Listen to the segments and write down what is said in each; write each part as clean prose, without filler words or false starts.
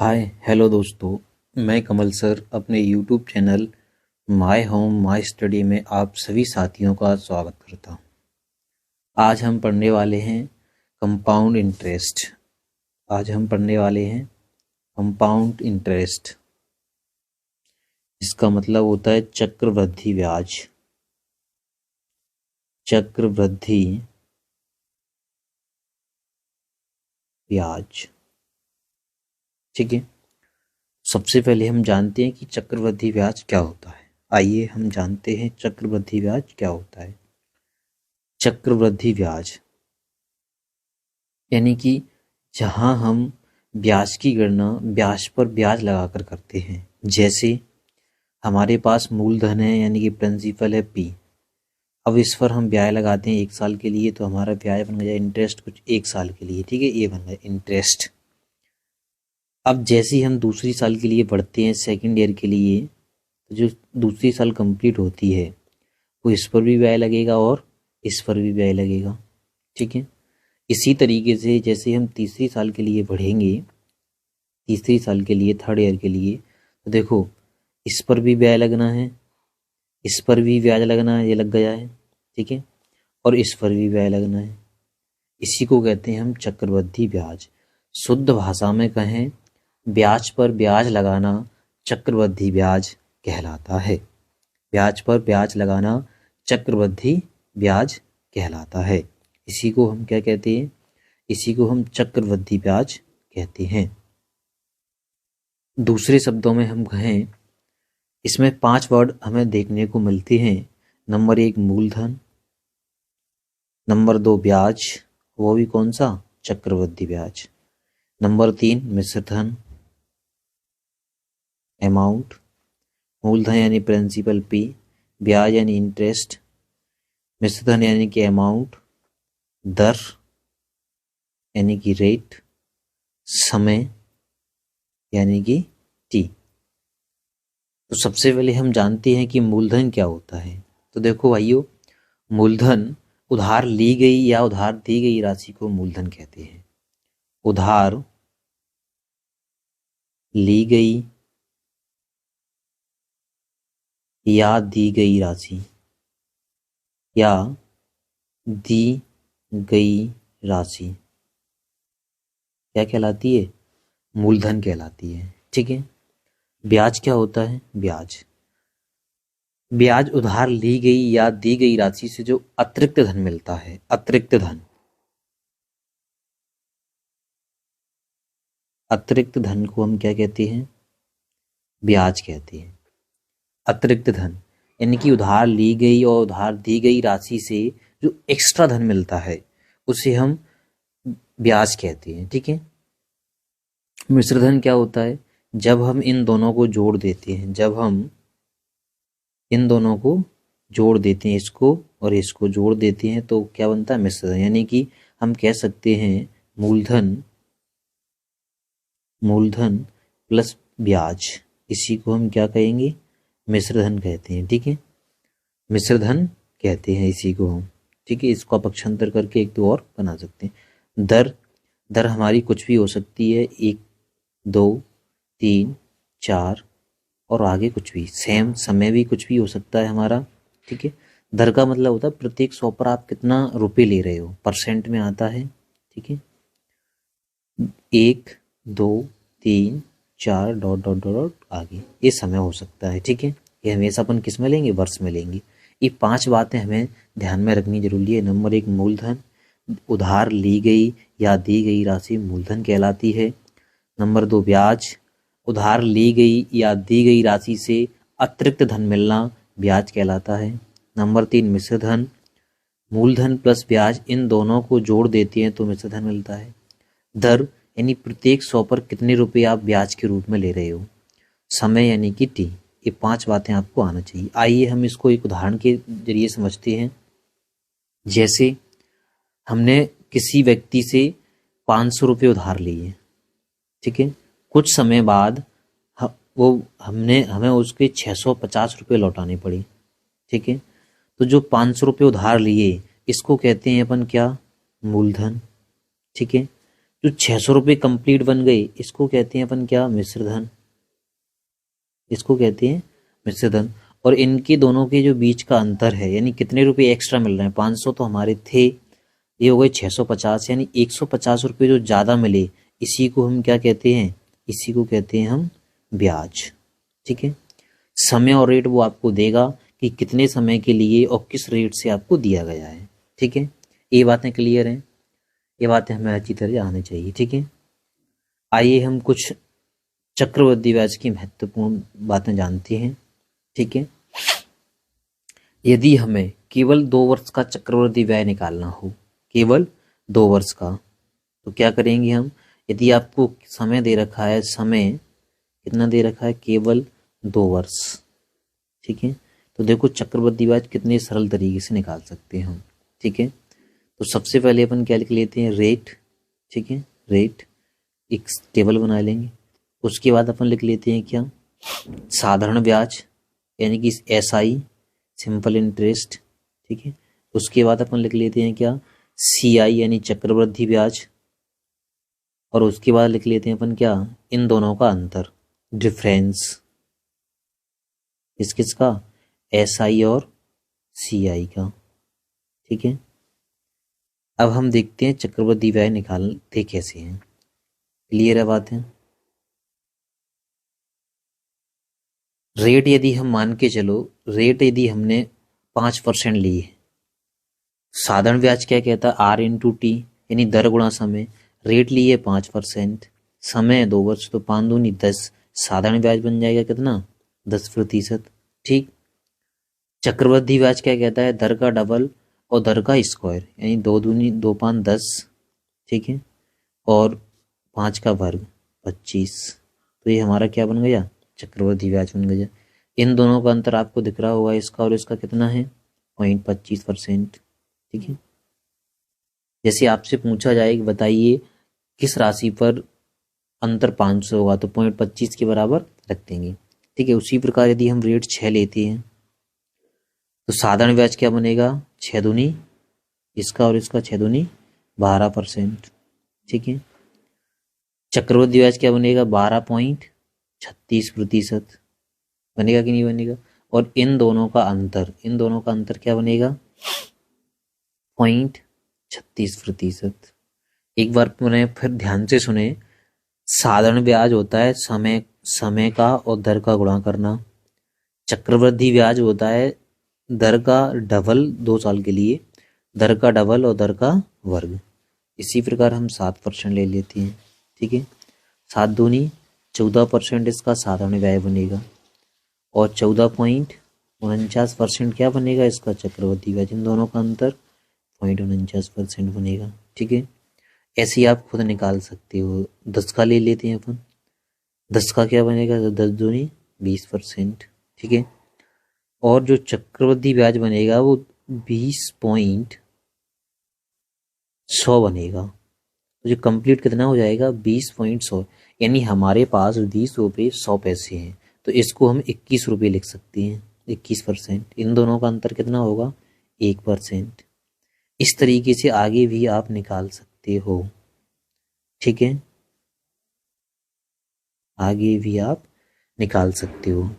Hi hello दोस्तों। मैं कमल sir अपने YouTube channel my home my study में आप सभी साथियों का स्वागत करता हूँ। आज हम पढ़ने वाले हैं कंपाउंड इंटरेस्ट। कंपाउंड इंटरेस्ट इसका मतलब होता है चक्रवृद्धि ब्याज। चक्रवृद्धि ब्याज, ठीक है। सबसे पहले हम जानते हैं कि चक्रवृद्धि ब्याज क्या होता है। आइए हम जानते हैं चक्रवृद्धि ब्याज क्या होता है। चक्रवृद्धि ब्याज यानी कि जहां हम ब्याज की गणना ब्याज पर ब्याज लगाकर करते हैं। जैसे हमारे पास मूलधन है यानी कि प्रिंसिपल है P। अब इस पर हम ब्याज लगाते हैं 1 साल के लिए, तो हमारा ब्याज बन गया इंटरेस्ट कुछ 1 साल के लिए, ठीक है। ये बन गया इंटरेस्ट। अब जैसे ही हम दूसरी साल के लिए बढ़ते हैं सेकेंड ईयर के लिए, तो जो दूसरी साल कंप्लीट होती है वो इस पर भी ब्याज लगेगा और इस पर भी ब्याज लगेगा, ठीक है। इसी तरीके से जैसे हम तीसरी साल के लिए बढ़ेंगे, तीसरी साल के लिए थर्ड ईयर के लिए, तो देखो इस पर भी ब्याज लगना है, इस पर भी ब्याज लगना है, ये लग गया है, ठीक है। और इस पर भी ब्याज लगना है। इसी को कहते हैं हम चक्रवृद्धि ब्याज। शुद्ध भाषा में कहें, ब्याज पर ब्याज लगाना चक्रवृद्धि ब्याज कहलाता है। ब्याज पर ब्याज लगाना चक्रवृद्धि ब्याज कहलाता है। इसी को हम क्या कहते हैं? इसी को हम चक्रवृद्धि ब्याज कहते हैं। दूसरे शब्दों में हम कहें, इसमें 5 वर्ड हमें देखने को मिलते हैं। नंबर 1 मूलधन, नंबर 2 ब्याज, वो भी कौन सा? चक्रवृद्धि ब्याज। नंबर 3 मिश्रधन, अमाउंट। मूलधन यानी प्रिंसिपल P, ब्याज यानी इंटरेस्ट, मिश्रधन यानी कि अमाउंट, दर यानी कि रेट, समय यानी कि T। तो सबसे पहले हम जानते हैं कि मूलधन क्या होता है। तो देखो भाइयों, मूलधन उधार ली गई या उधार दी गई राशि को मूलधन कहते हैं। उधार ली गई या दी गई राशि या दी गई राशि क्या कहलाती है? मूलधन कहलाती है, ठीक है। ब्याज क्या होता है? ब्याज उधार ली गई या दी गई राशि से जो अतिरिक्त धन मिलता है, अतिरिक्त धन को हम क्या कहते हैं? ब्याज कहते हैं। अतिरिक्त धन यानी कि उधार ली गई और उधार दी गई राशि से जो एक्स्ट्रा धन मिलता है उसे हम ब्याज कहते हैं, ठीक है। मिश्रधन क्या होता है? जब हम इन दोनों को जोड़ देते हैं, इसको और इसको जोड़ देते हैं तो क्या बनता है? मिश्रधन। यानी कि हम कह सकते हैं मूलधन प्लस ब्याज, इसी को हम क्या कहेंगे? मिश्रधन कहते हैं, ठीक है। मिश्रधन कहते हैं इसी को हम, ठीक है। इसको पक्षांतर करके एक दो और बना सकते हैं। दर हमारी कुछ भी हो सकती है, 1 2 3 4 और आगे कुछ भी। सेम समय भी कुछ भी हो सकता है हमारा, ठीक है। दर का मतलब होता है प्रत्येक 100 पर आप कितना रुपए ले रहे हो, परसेंट में आता है, ठीक है। 1 2 3 4 डॉट डॉट डॉट डॉट आगे ये समय हो सकता है, ठीक है। ये हमेशा अपन किस में लेंगे? वर्ष में लेंगे। ये 5 बातें हमें ध्यान में रखनी जरूरी है। नंबर 1 मूलधन, उधार ली गई या दी गई राशि मूलधन कहलाती है। नंबर 2 ब्याज, उधार ली गई या दी गई राशि से अतिरिक्त धन मिलना ब्याज कहलाता है। नंबर 3 मिश्रधन, मूलधन प्लस ब्याज इन दोनों को जोड़ देते हैं तो मिश्रधन मिलता है। दर यानी प्रत्येक 100 पर कितने रुपए आप ब्याज के रूप में ले रहे हो। समय यानी कि T। ये 5 बातें आपको आना चाहिए। आइए हम इसको एक उदाहरण के जरिए समझते हैं। जैसे हमने किसी व्यक्ति से 500 रुपये उधार लिए, ठीक है। कुछ समय बाद हमें उसके 650 रुपये लौटाने पड़े, ठीक है। तो जो 500 रुपये उधार लिए इसको कहते हैं अपन क्या? मूलधन, ठीक है। जो 600 रुपये कंप्लीट बन गए इसको कहते हैं अपन क्या, मिश्रधन। इसको कहते हैं मिश्रधन। और इनके दोनों के जो बीच का अंतर है, यानी कितने रुपए एक्स्ट्रा मिल रहे हैं, 500 तो हमारे थे, ये हो गए 650, यानी 150 रुपये जो ज़्यादा मिले, इसी को हम क्या कहते हैं, इसी को कहते हैं हम ब्याज। ठीक है, समय और रेट वो आपको देगा कि कितने समय के लिए और किस रेट से आपको दिया गया है। ठीक है, ये बातें क्लियर हैं, ये बातें हमें अच्छी तरह आनी चाहिए। ठीक है, आइए हम कुछ चक्रवृद्धि ब्याज की महत्वपूर्ण बातें जानते हैं। ठीक है, यदि हमें केवल 2 वर्ष का चक्रवृद्धि ब्याज निकालना हो, केवल 2 वर्ष का, तो क्या करेंगे हम, यदि आपको समय दे रखा है, समय कितना दे रखा है, केवल 2 वर्ष। ठीक है, तो देखो चक्रवृद्धि ब्याज कितने सरल तरीके से निकाल सकते हैं हम। ठीक है, तो सबसे पहले अपन क्या लिख लेते हैं, रेट। ठीक है, रेट एक टेबल बना लेंगे। उसके बाद अपन लिख लेते हैं क्या, साधारण ब्याज, यानी कि SI, सिंपल इंटरेस्ट। ठीक है, उसके बाद अपन लिख लेते हैं क्या, CI यानी चक्रवृद्धि ब्याज। और उसके बाद लिख लेते हैं अपन क्या, इन दोनों का अंतर, डिफरेंस। किसका, SI और CI का। ठीक है, अब हम देखते हैं चक्रवृद्धि ब्याज निकालते कैसे हैं। क्लियर है बात है। रेट यदि हम मान के चलो, रेट यदि हमने 5% ली है, साधारण ब्याज क्या कहता है, R/T यानी दर गुणा समय। रेट ली है 5%, समय 2 वर्ष, तो 5 दूनी 10, साधारण ब्याज बन जाएगा कितना, 10%। ठीक, चक्रवृद्धि ब्याज क्या कहता है, दर का डबल और दर का स्क्वायर, यानी 2 दूनी 2 5 10। ठीक है, और 5 का वर्ग 25, तो ये हमारा क्या बन गया, चक्रवृद्धि ब्याज बन गया। इन दोनों का अंतर आपको दिख रहा होगा, इसका और इसका कितना है, 0.25%। ठीक है, जैसे आपसे पूछा जाए कि बताइए किस राशि पर अंतर 500 होगा, तो 0.25 के बराबर रख देंगे। ठीक है, उसी प्रकार यदि हम रेट 6 लेते हैं, तो साधारण ब्याज क्या बनेगा, 6 दूनी, इसका और इसका 6 दूनी 12%। ठीक है, चक्रवृद्धि ब्याज क्या बनेगा, 12.36% बनेगा कि नहीं बनेगा। और इन दोनों का अंतर क्या बनेगा, 0.36%। एक बार पुनः फिर ध्यान से सुने, साधारण ब्याज होता है समय का और दर का गुणा करना। चक्रवृद्धि ब्याज होता है दर का डबल 2 साल के लिए, दर का डबल और दर का वर्ग। इसी प्रकार हम 7% ले लेते हैं। ठीक है, 7 दूनी 14% इसका साधारण ब्याज बनेगा, और 14.49% क्या बनेगा, इसका चक्रवृद्धि ब्याज। इन दोनों का अंतर 0.49% बनेगा। ठीक है, ऐसे ही आप खुद निकाल सकते हो। 10 का ले लेते हैं अपन, 10 का क्या बनेगा, 10 दूनी 20%। ठीक है, और जो चक्रवृद्धि ब्याज बनेगा वो 20.100 बनेगा। तो जो कंप्लीट कितना हो जाएगा, 20.100, यानी हमारे पास 20 रुपये 100 पैसे हैं, तो इसको हम 21 रुपये लिख सकते हैं, 21%। इन दोनों का अंतर कितना होगा, 1%। इस तरीके से आगे भी आप निकाल सकते हो। ठीक है, आगे भी आप निकाल सकते हो।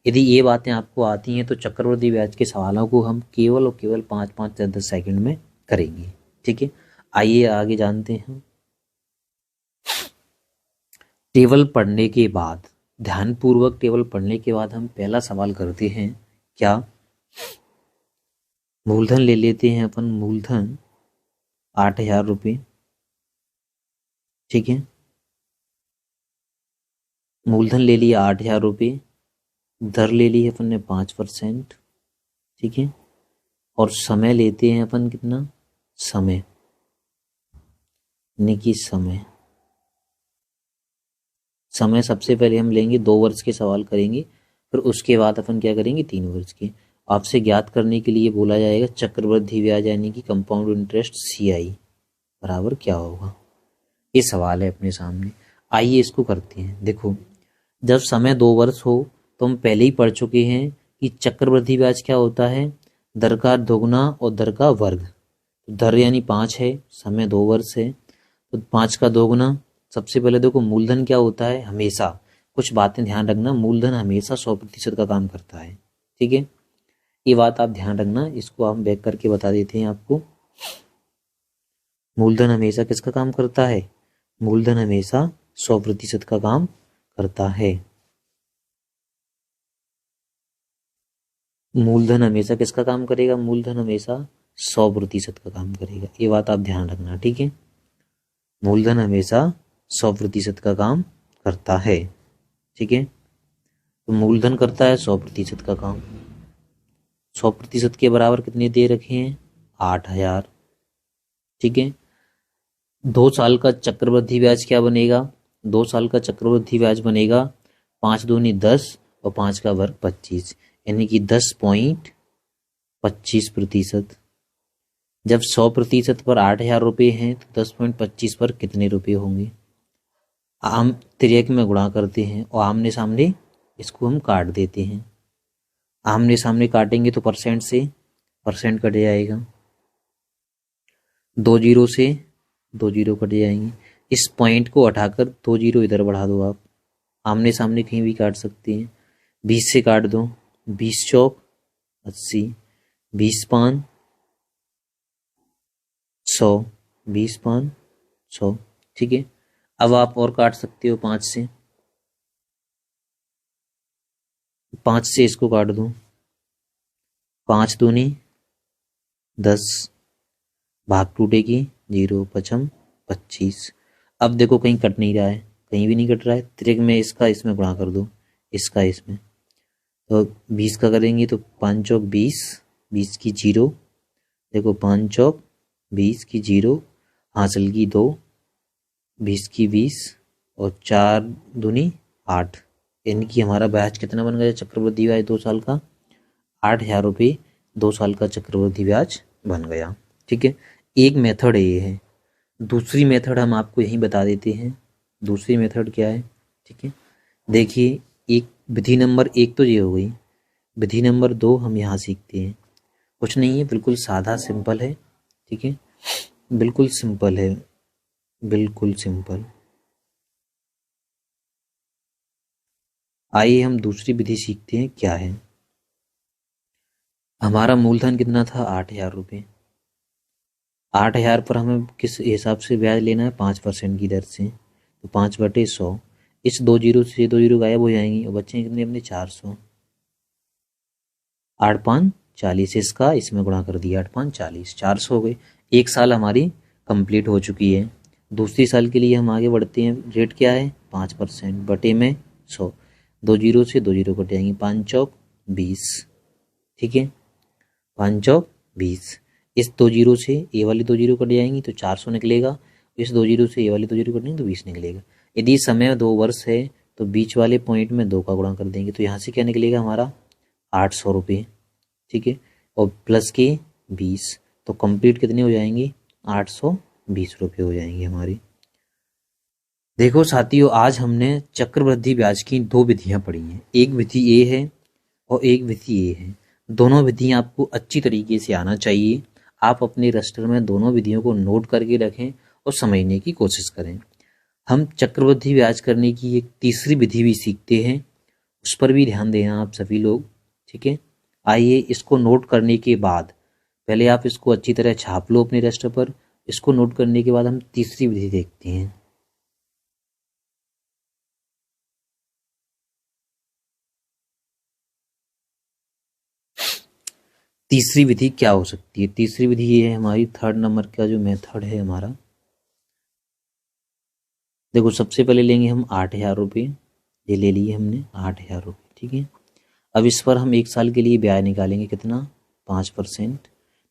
यदि ये बातें आपको आती हैं तो चक्रवृद्धि ब्याज के सवालों को हम केवल और केवल 5-5 या 10 सेकंड में करेंगे। ठीक है, आइए आगे जानते हैं। टेबल पढ़ने के बाद, ध्यानपूर्वक टेबल पढ़ने के बाद हम पहला सवाल करते हैं, क्या, मूलधन ले लेते हैं अपन, मूलधन 8,000 रुपये। ठीक है, मूलधन ले लिया 8,000 रुपये, दर ले ली है अपन ने 5%। ठीक है, और समय लेते हैं अपन कितना, समय, यानी कि समय सबसे पहले हम लेंगे 2 वर्ष के सवाल करेंगे, फिर उसके बाद अपन क्या करेंगे, 3 वर्ष के। आपसे ज्ञात करने के लिए बोला जाएगा चक्रवृद्धि ब्याज यानी कि कंपाउंड इंटरेस्ट CI बराबर क्या होगा। ये सवाल है अपने सामने, आइए इसको करते हैं। देखो, जब समय 2 वर्ष हो तो हम पहले ही पढ़ चुके हैं कि चक्रवृद्धि ब्याज क्या होता है, दर का दोगुना और दर का वर्ग। दर यानी 5 है, समय 2 वर्ष है, तो 5 का 2 गुना। सबसे पहले देखो मूलधन क्या होता है, हमेशा कुछ बातें ध्यान रखना, मूलधन हमेशा 100% का काम करता है। ठीक है, ये बात आप ध्यान रखना, इसको हम बैक करके बता देते हैं आपको। मूलधन हमेशा किसका काम करता है, मूलधन हमेशा 100% का काम करता है। मूलधन हमेशा किसका काम करेगा, मूलधन हमेशा 100% का काम करेगा, ये बात आप ध्यान रखना। ठीक है, मूलधन हमेशा 100% का काम करता है। ठीक है, तो मूलधन करता है 100% का काम। 100% के बराबर कितने दे रखे हैं, 8,000। ठीक है, 2 साल का चक्रवृद्धि ब्याज क्या बनेगा, 2 साल का चक्रवृद्धि ब्याज बनेगा 5 दूनी 10 और 5 का वर्ग 25, यानी कि 10.25%। जब 100% पर 8,000 रुपये हैं तो 10.25 पर कितने रुपये होंगे, आम तिर्यक में गुणा करते हैं और आमने सामने इसको हम काट देते हैं। आमने सामने काटेंगे तो परसेंट से परसेंट कट जाएगा, 2 जीरो से 2 जीरो कट जाएंगे। इस पॉइंट को हटाकर 2 जीरो इधर बढ़ा दो आप, आमने सामने कहीं भी काट सकते हैं। 20 से काट दो, 20 चौक 80, 20 पान 100, 20 पान 100। ठीक है, अब आप और काट सकते हो 5 से, 5 से इसको काट दो, 5 दूनी 10, भाग टूटेगी 0, 5 25। अब देखो कहीं कट नहीं रहा है, कहीं भी नहीं कट रहा है, त्रिक में इसका इसमें गुणा कर दो, इसका इसमें, तो 20 का करेंगे तो 5 चौक 20, 20 की 0, देखो 5 चौक 20 की 0, हासिल की 2, 20 की 20 और 4 दूनी 8, यानी कि हमारा ब्याज कितना बन गया, चक्रवृद्धि ब्याज 2 साल का 8,000 रुपये 2 साल का चक्रवृद्धि ब्याज बन गया। ठीक है, एक मेथड ये है। दूसरी मेथड हम आपको यहीं बता देते हैं, दूसरी मेथड क्या है। ठीक है, देखिए, एक विधि नंबर 1 तो ये हो गई, विधि नंबर 2 हम यहाँ सीखते हैं। कुछ नहीं है, बिल्कुल सादा सिंपल है। ठीक है, बिल्कुल सिंपल है, बिल्कुल सिंपल। आइए हम दूसरी विधि सीखते हैं, क्या है। हमारा मूलधन कितना था, 8,000 रुपये। 8,000 पर हमें किस हिसाब से ब्याज लेना है, 5% की दर से, तो 5/100। इस 2 जीरो से 2 जीरो गायब हो जाएंगी और बच्चे कितने अपने 400, 8 5 40, इसका इसमें गुणा कर दिया, 8 5 40, 400 हो गए। एक साल हमारी कंप्लीट हो चुकी है। दूसरी साल के लिए हम आगे बढ़ते हैं। रेट क्या है, 5% बटे में 100, 2 जीरो से 2 जीरो कट जाएंगे, 5 चौक 20। ठीक है, 5 चौक 20, इस 2 जीरो से ए वाली 2 जीरो कट जाएंगी तो 400 निकलेगा, इस 2 जीरो से ए वाली 2 जीरो कटेंगे तो 20 निकलेगा। यदि समय 2 वर्ष है तो बीच वाले पॉइंट में 2 का गुणा कर देंगे, तो यहाँ से क्या निकलेगा हमारा 800 रुपये। ठीक है, और प्लस के 20, तो कंप्लीट कितने हो जाएंगे, 820 रुपये हो जाएंगे हमारी। देखो साथियों, आज हमने चक्रवृद्धि ब्याज की 2 विधियां पढ़ी हैं, एक विधि ए है और एक विधि ए है। दोनों विधियां आपको अच्छी तरीके से आना चाहिए। आप अपने रजिस्टर में दोनों विधियों को नोट करके रखें और समझने की कोशिश करें। हम चक्रवृद्धि ब्याज करने की एक तीसरी विधि भी सीखते हैं, उस पर भी ध्यान देना आप सभी लोग। ठीक है, आइए इसको नोट करने के बाद, पहले आप इसको अच्छी तरह छाप लो अपने रजिस्टर पर। इसको नोट करने के बाद हम तीसरी विधि देखते हैं। तीसरी विधि क्या हो सकती है, तीसरी विधि ये है हमारी 3rd नंबर का जो मेथड है हमारा। देखो सबसे पहले लेंगे हम 8,000 रुपये, ये ले लिए हमने 8,000 रुपये। ठीक है, अब इस पर हम 1 साल के लिए ब्याज निकालेंगे, कितना 5%,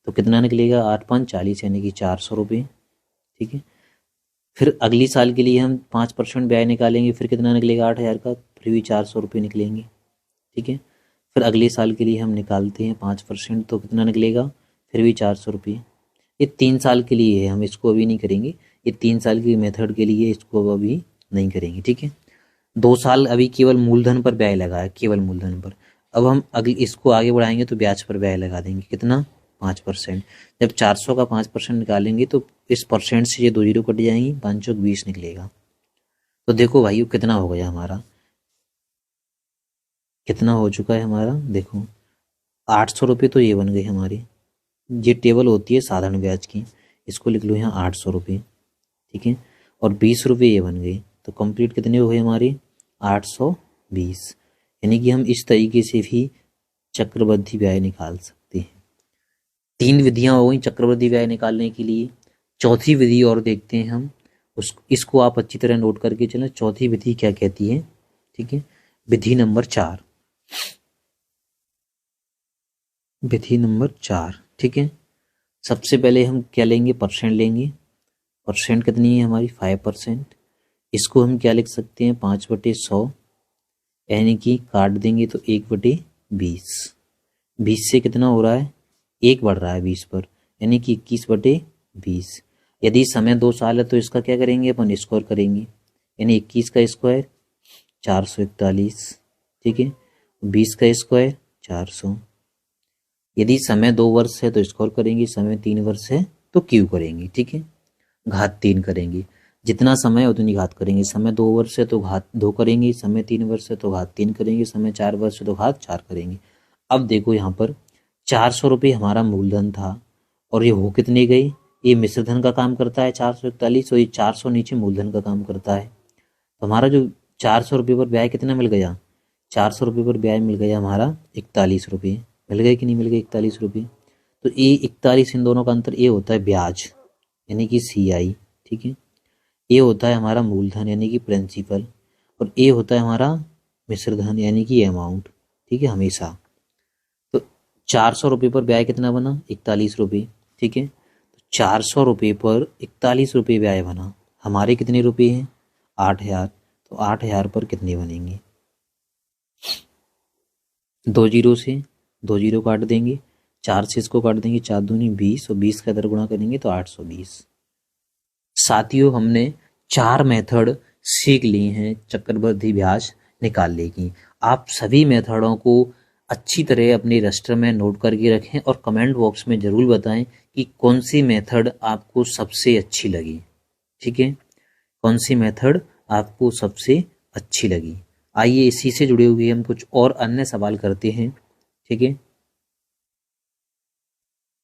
तो कितना निकलेगा 8 5 40, यानी कि 400 रुपये। ठीक है, फिर अगली साल के लिए हम 5% ब्याज निकालेंगे, फिर कितना निकलेगा 8,000 का, फिर भी 400 रुपये निकलेंगे। ठीक है, फिर अगले साल के लिए हम निकालते हैं 5%, तो कितना निकलेगा, फिर भी 400 रुपये। ये 3 साल के लिए है, हम इसको अभी नहीं करेंगे, ये 3 साल की मेथड के लिए इसको अभी नहीं करेंगे। ठीक है, 2 साल अभी केवल मूलधन पर ब्याज लगाया, केवल मूलधन पर। अब हम अगले इसको आगे बढ़ाएंगे तो ब्याज पर ब्याज लगा देंगे, कितना 5%। जब 400 का 5% निकालेंगे तो इस परसेंट से ये 2 जीरो कट जाएंगी, 5 चौक 20 निकलेगा। तो देखो भाई कितना हो गया हमारा, कितना हो चुका है हमारा, देखो 800 रुपये तो ये बन गई हमारी। ये टेबल होती है साधारण ब्याज की, इसको लिख लो यहाँ 800 रुपये, ठीक है। और 20 रुपये ये बन गई, तो कंप्लीट कितने हो गए हमारी 820। यानी कि हम इस तरीके से भी चक्रवृद्धि ब्याज निकाल सकते हैं। 3 विधियां हो गई चक्रवृद्धि ब्याज निकालने के लिए। चौथी विधि और देखते हैं हम, इसको आप अच्छी तरह नोट करके चलें। चौथी विधि क्या कहती है, ठीक है, विधि नंबर 4, विधि नंबर 4, ठीक है। सबसे पहले हम क्या लेंगे, परसेंट लेंगे। परसेंट कितनी है हमारी 5%। इसको हम क्या लिख सकते हैं 5/100, यानी कि काट देंगे तो 1/20। 20 से कितना हो रहा है, 1 बढ़ रहा है 20 पर, यानी कि 21/20। यदि समय 2 साल है तो इसका क्या करेंगे अपन, स्क्वायर करेंगे, यानी 21 का स्क्वायर 441, ठीक है। 20 का स्क्वायर 400। यदि समय 2 वर्ष है तो स्क्वायर करेंगे, समय 3 वर्ष है तो क्यूब करेंगे, ठीक है, घात 3 करेंगे। जितना समय है उतनी घात करेंगे। समय 2 वर्ष है तो घात 2 करेंगे, समय 3 वर्ष है तो घात 3 करेंगे, समय 4 वर्ष है तो घात 4 करेंगे। अब देखो यहाँ पर 400 रुपये हमारा मूलधन था, और ये हो कितने गए, ये मिश्रधन का काम करता है 441, और ये 400 नीचे मूलधन का काम करता है। तो हमारा जो 400 रुपये पर ब्याज कितना मिल गया, 400 रुपये पर ब्याज मिल गया हमारा 41 रुपये। मिल गए कि नहीं मिल गए 41 रुपये। तो ये 41, इन दोनों का अंतर ये होता है ब्याज, यानी कि CI, ठीक है। ये होता है हमारा मूलधन यानी कि प्रिंसिपल, और ये होता है हमारा मिश्रधन यानी कि अमाउंट, ठीक है, हमेशा। तो 400 रुपये पर ब्याज कितना बना, 41 रुपये, ठीक है। तो 400 रुपये पर 41 रुपये ब्याज बना। हमारे कितने रुपये हैं, 8000। तो 8000 पर कितने बनेंगे, 2 जीरो से 2 जीरो काट देंगे, 4 से इसको काट देंगे, 4 दूनी 20, और 20 का इधर गुणा करेंगे तो 820। साथियों हमने 4 मेथड सीख लिए हैं चक्रवृद्धि ब्याज निकालने की। आप सभी मेथडों को अच्छी तरह अपने रजिस्टर में नोट करके रखें, और कमेंट बॉक्स में ज़रूर बताएं कि कौन सी मेथड आपको सबसे अच्छी लगी, ठीक है, कौन सी मेथड आपको सबसे अच्छी लगी। आइए इसी से जुड़े हुए हम कुछ और अन्य सवाल करते हैं, ठीक है।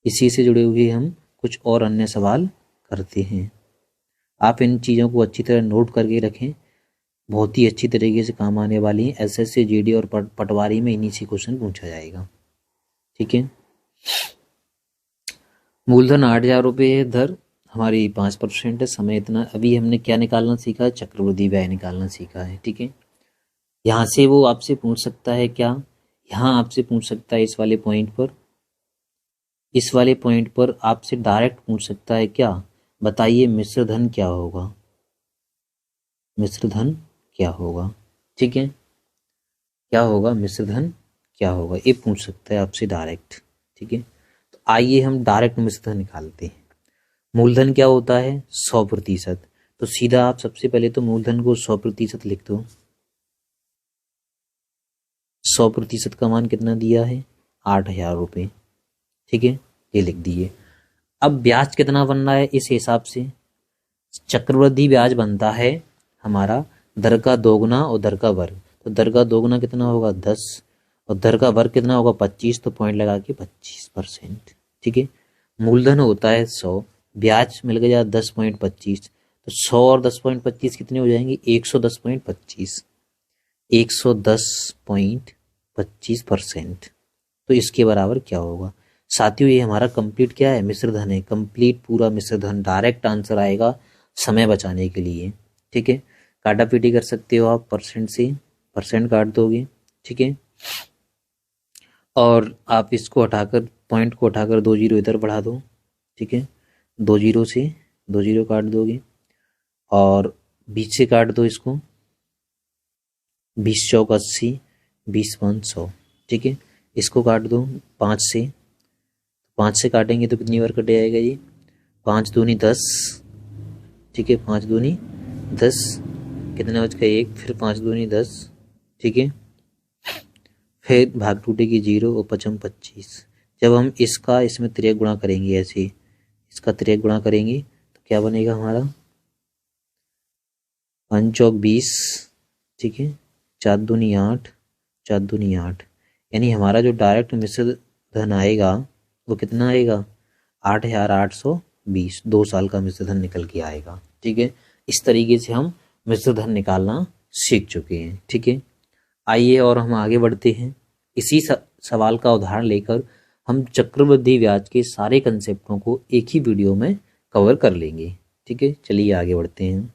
इसी से जुड़े हुए हम कुछ और अन्य सवाल करते हैं। आप इन चीज़ों को अच्छी तरह नोट करके रखें, बहुत ही अच्छी तरीके से काम आने वाली हैं। SSC GD और पटवारी में इन्हीं से क्वेश्चन पूछा जाएगा, ठीक है। मूलधन 8000 रुपये है, दर हमारी 5% है, समय इतना। अभी हमने क्या निकालना सीखा है, चक्रवृद्धि ब्याज निकालना सीखा है, ठीक है। यहाँ से वो आपसे पूछ सकता है क्या, यहाँ आपसे पूछ सकता है इस वाले पॉइंट पर, इस वाले पॉइंट पर आपसे डायरेक्ट पूछ सकता है क्या, बताइए मिश्रधन क्या होगा, मिश्रधन क्या होगा, ठीक है, क्या होगा मिश्रधन क्या होगा, ये पूछ सकता है आपसे डायरेक्ट, ठीक है। तो आइए हम डायरेक्ट मिश्रधन निकालते हैं। मूलधन क्या होता है 100%, तो सीधा आप सबसे पहले तो मूलधन को 100% लिख दो। 100% का मान कितना दिया है 8000 रुपये, ठीक है, ये लिख दिए। अब ब्याज कितना बनना है इस हिसाब से, चक्रवृद्धि ब्याज बनता है हमारा दर का दोगुना और दर का वर्ग। तो दर का दोगुना कितना होगा 10, और दर का वर्ग कितना होगा 25, तो पॉइंट लगा के 25%, ठीक है। मूलधन होता है 100, ब्याज मिल गया 10.25, तो 100 और 10.25 कितने हो जाएंगे 110.25, 110.25%। तो इसके बराबर क्या होगा साथियों, ये हमारा कंप्लीट क्या है मिश्रधन है, कंप्लीट पूरा मिश्रधन। डायरेक्ट आंसर आएगा समय बचाने के लिए, ठीक है। काटा पीटी कर सकते हो आप, परसेंट से परसेंट काट दोगे, ठीक है, और आप इसको हटाकर पॉइंट को हटाकर 2 जीरो इधर बढ़ा दो, ठीक है, 2 जीरो से 2 जीरो काट दोगे, और 20 से काट दो इसको, 20 चौक 80, 20 5 100, ठीक है। इसको काट दो 5 से, 5 से काटेंगे तो कितनी बार कट जाएगा ये, 5 दूनी 10, ठीक है, 5 दूनी 10, कितना बच गया 1, फिर 5 दूनी 10, ठीक है, फिर भाग टूटेगी 0 और 5 25। जब हम इसका इसमें तिर्यक गुणा करेंगे, ऐसे इसका तिर्यक गुणा करेंगे क्या बनेगा हमारा, 5 चौक 20, ठीक है, 4 दूनी 8, 4 दूनी 8, यानी हमारा जो डायरेक्ट मिश्र धन आएगा वो कितना आएगा, 8,820, 2 साल का मिश्र धन निकल के आएगा। ठीक है, इस तरीके से हम मिश्र धन निकालना सीख चुके हैं। ठीक है, आइए और हम आगे बढ़ते हैं। इसी सवाल का उदाहरण लेकर हम चक्रवृद्धि ब्याज के सारे कंसेप्टों को एक ही वीडियो में कवर कर लेंगे। ठीक है, चलिए आगे बढ़ते हैं।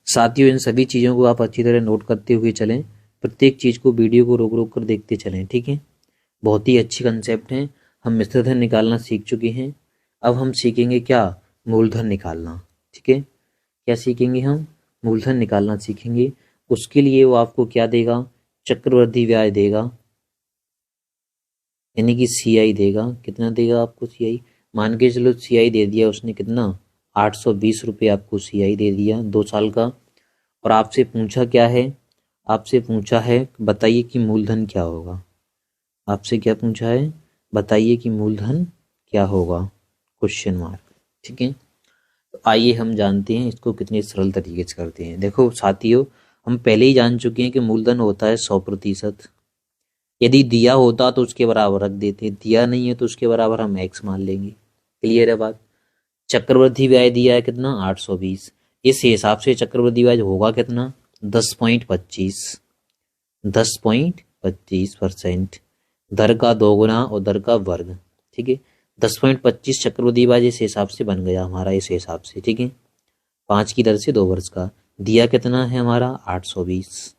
साथियों, इन सभी चीज़ों को आप अच्छी तरह नोट करते हुए चलें, प्रत्येक चीज़ को वीडियो को रोक रोक कर देखते चलें। ठीक है, बहुत ही अच्छी कंसेप्ट हैं। हम मिश्र धन निकालना सीख चुके हैं, अब हम सीखेंगे क्या, मूलधन निकालना। ठीक है, क्या सीखेंगे हम, मूलधन निकालना सीखेंगे। उसके लिए वो आपको क्या देगा, चक्रवृद्धि ब्याज देगा, यानी कि CI देगा। कितना देगा आपको CI, मान के चलो CI दे दिया उसने, कितना, 820 रुपये आपको CI दे दिया 2 साल का। और आपसे पूछा क्या है, आपसे पूछा है बताइए कि मूलधन क्या होगा। आपसे क्या पूछा है, बताइए कि मूलधन क्या होगा, क्वेश्चन मार्क। ठीक है, तो आइए हम जानते हैं इसको कितने सरल तरीके से करते हैं। देखो साथियों, हम पहले ही जान चुके हैं कि मूलधन होता है 100%। यदि दिया होता तो उसके बराबर रख देते, दिया नहीं है तो उसके बराबर हम x मान लेंगे। क्लियर है बात। चक्रवृद्धि ब्याज दिया है कितना, 820, इस हिसाब से चक्रवृद्धि ब्याज होगा कितना, 10.25, 10.25%, दर का दोगुना और दर का वर्ग। ठीक है, 10.25 चक्रवृद्धि ब्याज इस हिसाब से बन गया हमारा, इस हिसाब से। ठीक है, 5 की दर से 2 वर्ष का। दिया कितना है हमारा, 820,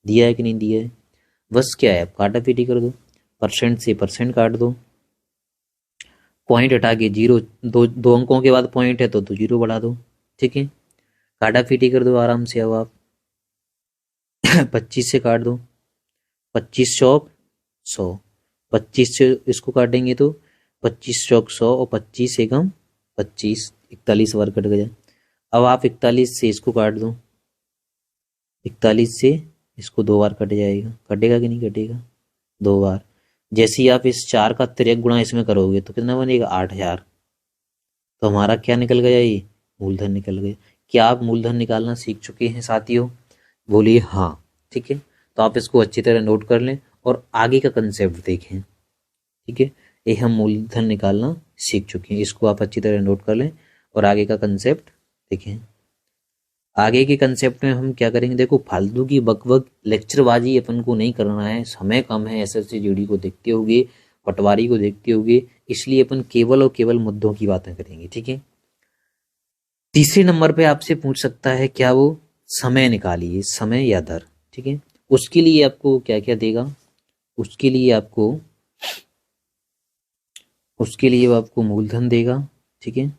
दिया है कि नहीं दिया है, बस क्या है, काटा पीटी कर दो, परसेंट से परसेंट काट दो, पॉइंट हटा के जीरो, दो अंकों के बाद पॉइंट है तो 0 बढ़ा दो। ठीक है, काटा पीटी कर दो आराम से। अब आप 25 से काट दो, 25 चौक 100, 25 से इसको काटेंगे तो 25 चौक 100 और 25 एकम 25, 41 बार कट गया। अब आप 41 से इसको काट दो, 41 से इसको 2 बार कट जाएगा, कटेगा कि नहीं कटेगा, 2 बार। जैसे ही आप इस 4 का तिर्यक गुणा इसमें करोगे तो कितना बनेगा, 8000। तो हमारा क्या निकल गया, ये मूलधन निकल गया। क्या आप मूलधन निकालना सीख चुके हैं साथियों, बोलिए हाँ। ठीक है, तो आप इसको अच्छी तरह नोट कर लें और आगे का कंसेप्ट देखें। ठीक है, ये हम मूलधन निकालना सीख चुके हैं, इसको आप अच्छी तरह नोट कर लें और आगे का कंसेप्ट देखें। आगे के कंसेप्ट में हम क्या करेंगे, देखो फालतू की बकबक लेक्चरबाजी अपन को नहीं करना है, समय कम है, SSC GD को देखते होगे, पटवारी को देखते होगे, इसलिए अपन केवल और केवल मुद्दों की बातें करेंगे। ठीक है, तीसरे नंबर पे आपसे पूछ सकता है क्या, वो समय निकालिए, समय या दर। ठीक है, उसके लिए आपको क्या क्या देगा, उसके लिए वो आपको मूलधन देगा। ठीक है,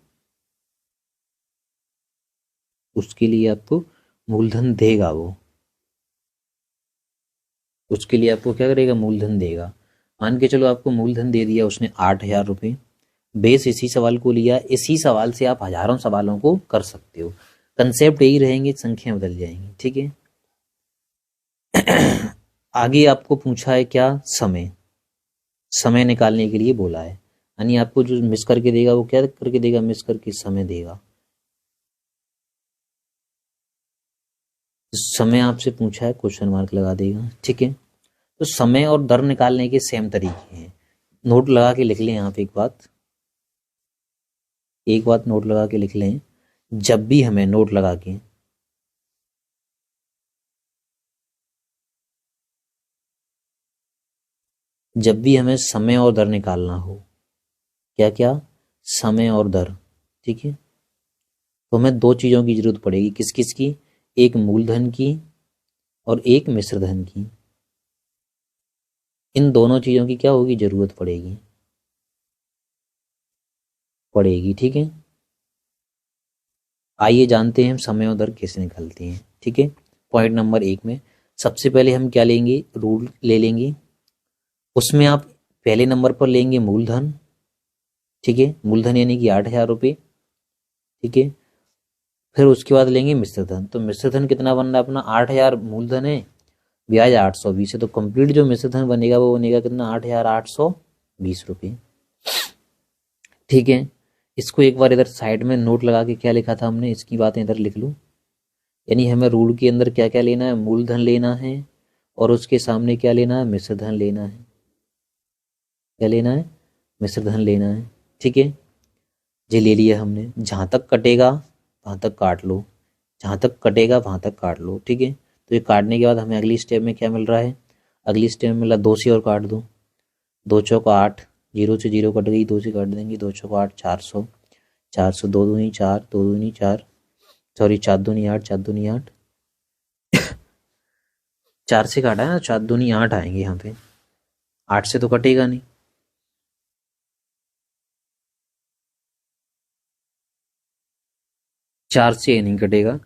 उसके लिए आपको मूलधन देगा, वो उसके लिए आपको क्या करेगा, मूलधन देगा। मान के चलो आपको मूलधन दे दिया उसने 8000 रुपये, बेस इसी सवाल को लिया, इसी सवाल से आप हजारों सवालों को कर सकते हो, कंसेप्ट यही रहेंगे, संख्या बदल जाएंगी। ठीक है, आगे आपको पूछा है क्या, समय, समय निकालने के लिए बोला है, यानी आपको जो मिस करके देगा वो क्या करके देगा, मिस करके समय देगा। समय आपसे पूछा है, क्वेश्चन मार्क लगा देगा। ठीक है, तो समय और दर निकालने के सेम तरीके हैं, नोट लगा के लिख लें यहाँ पे एक बात नोट लगा के लिख लें, जब भी हमें नोट लगा के जब भी हमें समय और दर निकालना हो, क्या क्या, समय और दर। ठीक है, तो हमें 2 चीज़ों की जरूरत पड़ेगी, किस किस की, एक मूलधन की और एक मिश्रधन की। इन दोनों चीज़ों की क्या होगी, जरूरत पड़ेगी। ठीक है, आइए जानते हैं हम समय और दर कैसे निकालते हैं। ठीक है, पॉइंट नंबर 1 में सबसे पहले हम क्या लेंगे, रूल ले लेंगे, उसमें आप पहले नंबर पर लेंगे मूलधन। ठीक है, मूलधन यानी कि 8000 रुपये। ठीक है, फिर उसके बाद लेंगे मिश्रधन, तो मिश्रधन कितना बन रहा है अपना, 8000 मूलधन है, ब्याज 820 है, तो कंप्लीट जो मिश्रधन बनेगा वो बनेगा कितना, 8820 रुपये। ठीक है, इसको एक बार इधर साइड में नोट लगा के क्या लिखा था हमने, इसकी बातें इधर लिख लूँ। यानी हमें रूल के अंदर क्या क्या लेना है, मूलधन लेना है और उसके सामने क्या लेना है, मिश्रधन लेना है। क्या लेना है, मिश्रधन लेना है। ठीक है, ये ले लिया हमने। जहाँ तक कटेगा वहाँ तक काट लो, जहाँ तक कटेगा वहाँ तक काट लो। ठीक है, तो ये काटने के बाद हमें अगली स्टेप में क्या मिल रहा है, अगली स्टेप में मिला 2 से और काट दो, 2 चौक 8, 0 से 0 कट गई, 2 से काट देंगे, 2 चौक 8, 400, 400, 2 दूनी 4, 2 दूनी 4, सॉरी 4 दूनी 8, 4 दूनी 8, 4 से काटा है ना, 4 दूनी 8 आएंगे यहाँ पे, 8 से तो कटेगा नहीं। चार से ये नहीं कटेगा,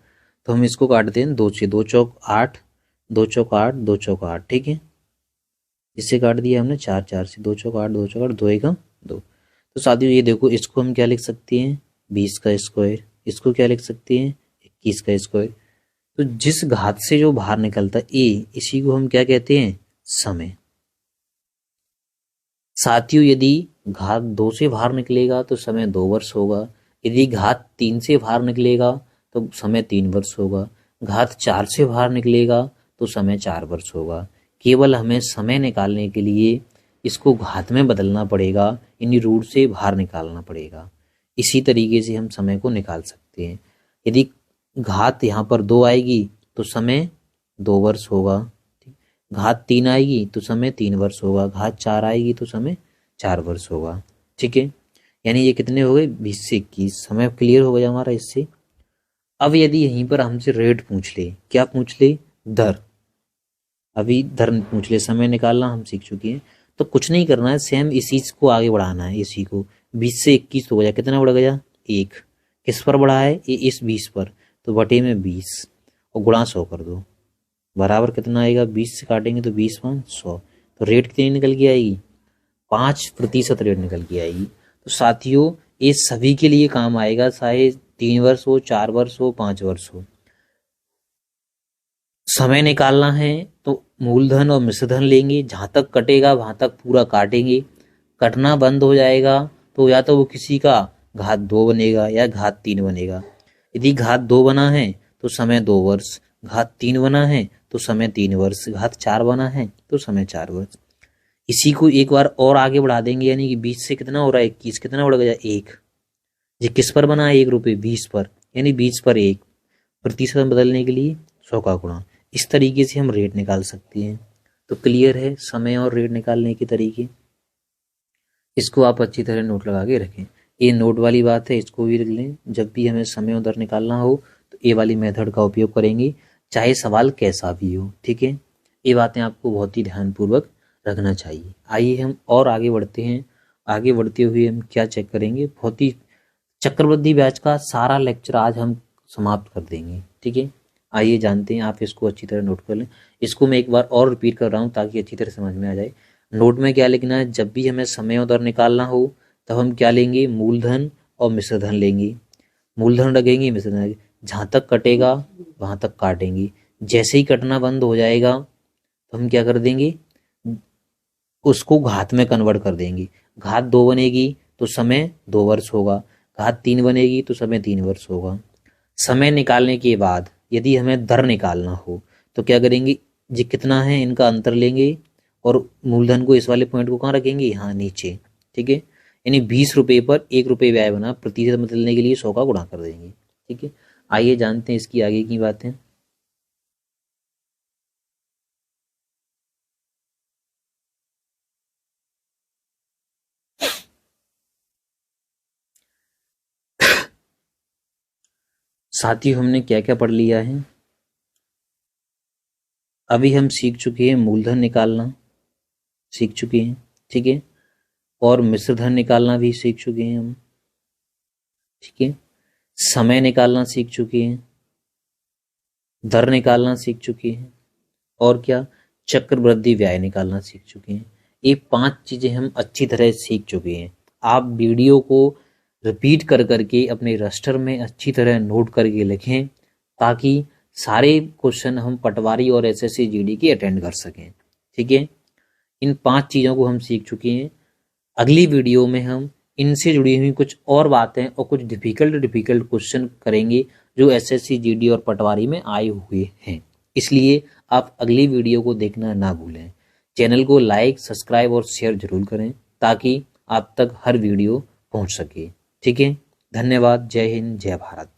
तो हम इसको काटते हैं 2 से, 2 चौक 8, 2 चौक 8, 2 चौक 8। ठीक है, इससे काट दिया हमने 4, 4 से, 2 चौक 8, 2 चौक 8, 2 एकम 2। तो साथियों ये देखो, इसको हम क्या लिख सकते हैं, 20 का स्क्वायर। इसको क्या लिख सकते हैं, 21 का स्क्वायर। तो जिस घात से जो बाहर निकलता है ए, इसी को हम क्या कहते हैं, समय। साथियों यदि घात 2 से बाहर निकलेगा तो समय 2 वर्ष होगा, यदि घात 3 से बाहर निकलेगा तो समय 3 वर्ष होगा, घात 4 से बाहर निकलेगा तो समय 4 वर्ष होगा। केवल हमें समय निकालने के लिए इसको घात में बदलना पड़ेगा, यानी रूट से बाहर निकालना पड़ेगा। इसी तरीके से हम समय को निकाल सकते हैं। यदि घात यहाँ पर 2 आएगी तो समय 2 वर्ष होगा, घात 3 आएगी तो समय 3 वर्ष होगा, घात 4 आएगी तो समय 4 वर्ष होगा। ठीक है, यानी ये कितने हो गए, 20 से 21। समय क्लियर हो गया हमारा इससे। अब यदि यहीं पर हमसे रेट पूछ ले, क्या पूछ ले, दर। अभी दर पूछ ले, समय निकालना हम सीख चुके हैं, तो कुछ नहीं करना है, सेम इसी को आगे बढ़ाना है। इसी को 20 से 21 हो गया, कितना बढ़ गया, 1। किस पर बढ़ा है, ये इस 20 पर, तो बटे में 20 और गुणा 100 कर दो, बराबर कितना आएगा, 20 से काटेंगे तो 20 × 100, तो रेट कितनी निकल के आएगी, 5% रेट निकल के आएगी। तो साथियों ये सभी के लिए काम आएगा, चाहे 3 वर्ष हो, 4 वर्ष हो, 5 वर्ष हो। समय निकालना है तो मूलधन और मिश्रधन लेंगे, जहां तक कटेगा वहां तक पूरा काटेंगे। कटना बंद हो जाएगा तो या तो वो किसी का घात 2 बनेगा या घात 3 बनेगा। यदि घात 2 बना है तो समय 2 वर्ष, घात 3 बना है तो समय 3 वर्ष, घात 4 बना है तो समय 4 वर्ष। इसी को एक बार और आगे बढ़ा देंगे, यानी कि 20 से कितना हो रहा है, 21, कितना बढ़ गया, 1। ये किस पर बना है, 1 रुपये, 20 पर, यानी 20 पर 1। प्रतिशत बदलने के लिए 100 का गुणा। इस तरीके से हम रेट निकाल सकते हैं। तो क्लियर है समय और रेट निकालने के तरीके। इसको आप अच्छी तरह नोट लगा के रखें। ये नोट वाली बात है, इसको भी रख लें। जब भी हमें समय और दर निकालना हो तो ये वाली मेथड का उपयोग करेंगे, चाहे सवाल कैसा भी हो। ठीक है, ये बातें आपको बहुत ही ध्यानपूर्वक रखना चाहिए। आइए हम और आगे बढ़ते हैं। आगे बढ़ते हुए हम क्या चेक करेंगे, बहुत ही चक्रवृद्धि ब्याज का सारा लेक्चर आज हम समाप्त कर देंगे। ठीक है, आइए जानते हैं। आप इसको अच्छी तरह नोट कर लें। इसको मैं एक बार और रिपीट कर रहा हूँ ताकि अच्छी तरह समझ में आ जाए। नोट में क्या लिखना है, जब भी हमें समय और दर निकालना हो तब हम क्या लेंगे, मूलधन और मिश्रधन लेंगे। मूलधन रखेंगे, मिश्रधन रखेंगे, जहाँ तक कटेगा वहाँ तक काटेंगे। जैसे ही कटना बंद हो जाएगा तो हम क्या कर देंगे, उसको घात में कन्वर्ट कर देंगे। घात 2 बनेगी तो समय 2 वर्ष होगा, घात 3 बनेगी तो समय 3 वर्ष होगा। समय निकालने के बाद यदि हमें दर निकालना हो तो क्या करेंगे, जी कितना है इनका अंतर लेंगे और मूलधन को इस वाले पॉइंट को कहाँ रखेंगे, यहाँ नीचे। ठीक है, यानी 20 रुपये पर 1 रुपये व्यय बना, प्रतिशत बदलने के लिए 100 का गुणा कर देंगे। ठीक है, आइए जानते हैं इसकी आगे की बातें। साथियों हमने क्या क्या पढ़ लिया है, अभी हम सीख चुके हैं मूलधन निकालना, सीख चुके हैं। ठीक है, और मिश्रधन निकालना भी सीख चुके हैं हम। ठीक है, समय निकालना सीख चुके हैं, दर निकालना सीख चुके हैं, और क्या, चक्रवृद्धि ब्याज निकालना सीख चुके हैं। ये 5 चीजें हम अच्छी तरह सीख चुके हैं। आप वीडियो को रिपीट कर करके अपने रजिस्टर में अच्छी तरह नोट करके लिखें ताकि सारे क्वेश्चन हम पटवारी और एसएससी जीडी के अटेंड कर सकें। ठीक है, इन 5 चीज़ों को हम सीख चुके हैं। अगली वीडियो में हम इनसे जुड़ी हुई कुछ और बातें और कुछ डिफिकल्ट क्वेश्चन करेंगे जो एसएससी जीडी और पटवारी में आए हुए हैं। इसलिए आप अगली वीडियो को देखना ना भूलें। चैनल को लाइक, सब्सक्राइब और शेयर जरूर करें ताकि आप तक हर वीडियो पहुंच सके। ठीक है, धन्यवाद। जय हिंद, जय भारत।